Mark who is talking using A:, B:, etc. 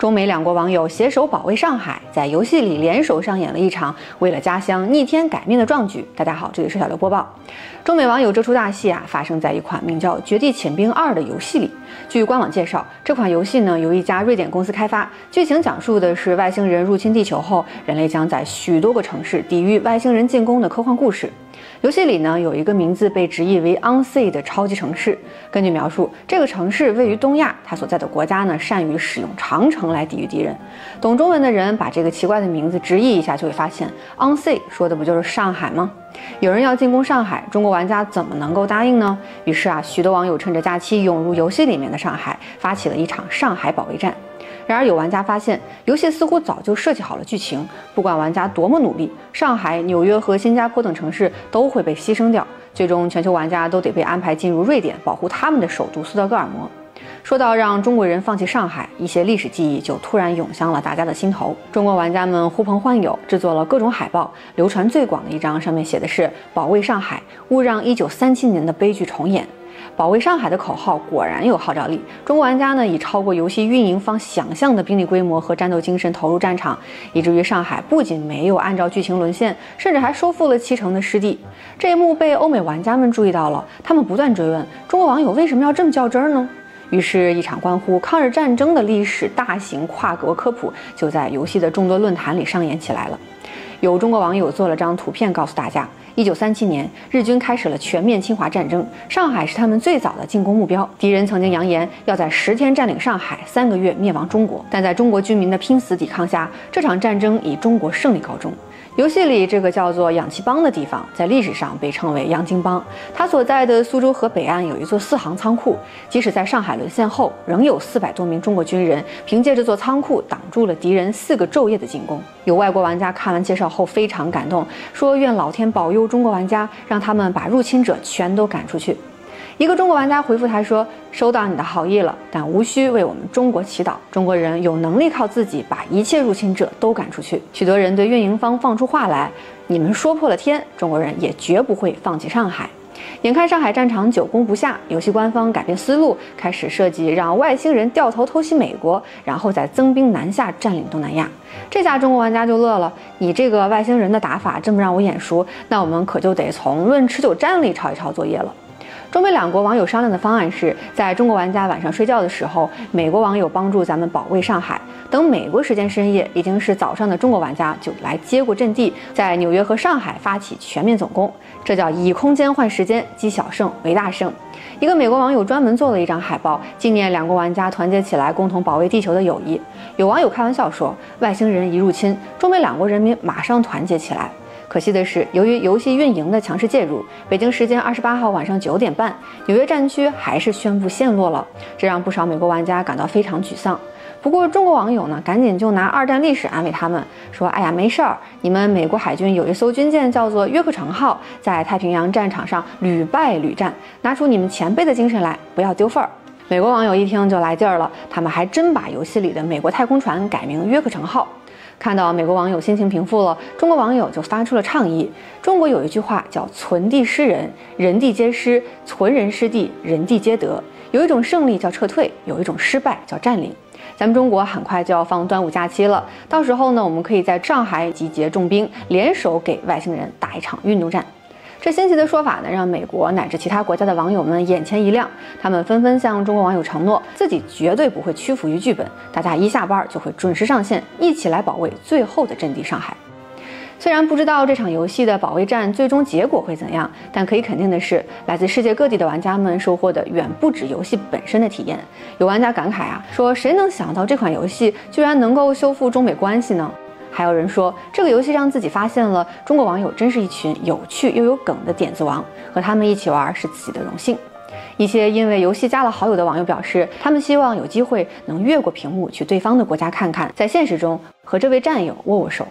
A: 中美两国网友携手保卫上海，在游戏里联手上演了一场为了家乡逆天改命的壮举。大家好，这里是小刘播报。中美网友这出大戏发生在一款名叫《绝地潜兵2》的游戏里。据官网介绍，这款游戏呢由一家瑞典公司开发，剧情讲述的是外星人入侵地球后，人类将在许多个城市抵御外星人进攻的科幻故事。游戏里呢有一个名字被直译为 OnSea 的超级城市。根据描述，这个城市位于东亚，它所在的国家呢善于使用长城来抵御敌人。懂中文的人把这个奇怪的名字直译一下，就会发现 OnSea 说的不就是上海吗？有人要进攻上海，中国玩家怎么能够答应呢？于是许多网友趁着假期涌入游戏里面的上海，发起了一场上海保卫战。然而有玩家发现，游戏似乎早就设计好了剧情，不管玩家多么努力，上海、纽约和新加坡等城市都会被牺牲掉，最终全球玩家都得被安排进入瑞典，保护他们的首都斯德哥尔摩。说到让中国人放弃上海，一些历史记忆就突然涌向了大家的心头。中国玩家们呼朋唤友，制作了各种海报，流传最广的一张上面写的是“保卫上海，勿让1937年的悲剧重演”。保卫上海的口号果然有号召力，中国玩家呢以超过游戏运营方想象的兵力规模和战斗精神投入战场，以至于上海不仅没有按照剧情沦陷，甚至还收复了7成的失地。这一幕被欧美玩家们注意到了，他们不断追问中国网友为什么要这么较真呢？于是，一场关乎抗日战争的历史大型跨国科普就在游戏的众多论坛里上演起来了。有中国网友做了张图片告诉大家，1937年，日军开始了全面侵华战争，上海是他们最早的进攻目标。敌人曾经扬言要在10天占领上海，3个月灭亡中国。但在中国军民的拼死抵抗下，这场战争以中国胜利告终。游戏里这个叫做氧气帮的地方，在历史上被称为洋泾浜。它所在的苏州河北岸有一座4行仓库，即使在上海沦陷后，仍有400多名中国军人凭借这座仓库挡住了敌人4个昼夜的进攻。有外国玩家看完介绍后非常感动，说愿老天保佑中国玩家，让他们把入侵者全都赶出去。一个中国玩家回复他说，收到你的好意了，但无需为我们中国祈祷，中国人有能力靠自己把一切入侵者都赶出去。许多人对运营方放出话来，你们说破了天，中国人也绝不会放弃上海。眼看上海战场久攻不下，游戏官方改变思路，开始设计让外星人掉头偷袭美国，然后再增兵南下占领东南亚。这下中国玩家就乐了，你这个外星人的打法这么让我眼熟，那我们可就得从论持久战力抄一抄作业了。中美两国网友商量的方案是，在中国玩家晚上睡觉的时候，美国网友帮助咱们保卫上海，等美国时间深夜，已经是早上的中国玩家就来接过阵地，在纽约和上海发起全面总攻。这叫以空间换时间，积小胜为大胜。一个美国网友专门做了一张海报，纪念两国玩家团结起来共同保卫地球的友谊。有网友开玩笑说，外星人一入侵，中美两国人民马上团结起来。可惜的是，由于游戏运营的强势介入，北京时间28号晚上9点半，纽约战区还是宣布陷落了，这让不少美国玩家感到非常沮丧。不过中国网友呢，赶紧就拿2战历史安慰他们，说：“哎呀，没事儿，你们美国海军有一艘军舰叫做约克城号，在太平洋战场上屡败屡战，拿出你们前辈的精神来，不要丢份儿。”美国网友一听就来劲儿了，他们还真把游戏里的美国太空船改名约克城号。看到美国网友心情平复了，中国网友就发出了倡议。中国有一句话叫“存地失人，人地皆失；存人失地，人地皆得”。有一种胜利叫撤退，有一种失败叫占领。咱们中国很快就要放端午假期了，到时候呢，我们可以在上海集结重兵，联手给外星人打一场运动战。这新奇的说法呢，让美国乃至其他国家的网友们眼前一亮，他们纷纷向中国网友承诺，自己绝对不会屈服于剧本，大家一下班就会准时上线，一起来保卫最后的阵地上海。虽然不知道这场游戏的保卫战最终结果会怎样，但可以肯定的是，来自世界各地的玩家们收获的远不止游戏本身的体验。有玩家感慨说谁能想到这款游戏居然能够修复中美关系呢？还有人说，这个游戏让自己发现了中国网友真是一群有趣又有梗的点子王，和他们一起玩是自己的荣幸。一些因为游戏加了好友的网友表示，他们希望有机会能越过屏幕去对方的国家看看，在现实中和这位战友握握手。